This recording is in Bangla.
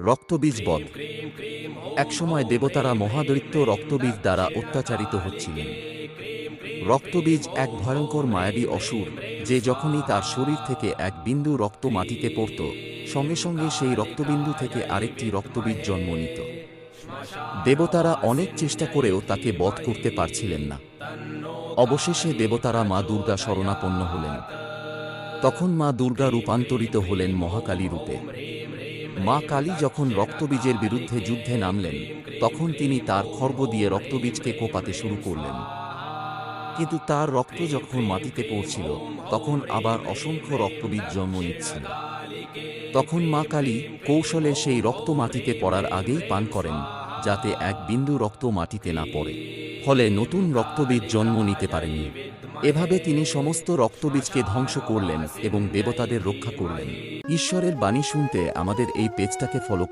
রক্তবীজ বধ। একসময় দেবতারা মহাদৈত্য রক্তবীজ দ্বারা অত্যাচারিত হচ্ছিলেন। রক্তবীজ এক ভয়ঙ্কর মায়াবী অসুর, যে যখনই তার শরীর থেকে এক বিন্দু রক্ত মাটিতে পড়ত, সঙ্গে সঙ্গে সেই রক্তবিন্দু থেকে আরেকটি রক্তবীজ জন্ম নিত। দেবতারা অনেক চেষ্টা করেও তাকে বধ করতে পারছিলেন না। অবশেষে দেবতারা মা দুর্গা শরণাপন্ন হলেন। তখন মা দুর্গা রূপান্তরিত হলেন মহাকালী রূপে। মা কালী যখন রক্তবীজের বিরুদ্ধে যুদ্ধে নামলেন, তখন তিনি তার খড়গ দিয়ে রক্তবীজকে কোপাতে শুরু করলেন। কিন্তু তার রক্ত যখন মাটিতে পড়ছিল, তখন আবার অসংখ্য রক্তবীজ জন্ম নিচ্ছিল। তখন মা কালী কৌশলে সেই রক্ত মাটিতে পড়ার আগেই পান করেন, যাতে এক বিন্দু রক্ত মাটিতে না পড়ে, ফলে নতুন রক্তবীজ জন্ম নিতে পারেনি। এভাবে তিনি সমস্ত রক্তবীজকে ধ্বংস করলেন এবং দেবতাদের রক্ষা করলেন। ঈশ্বরের বাণী শুনতে আমাদের এই পেজটাকে ফলো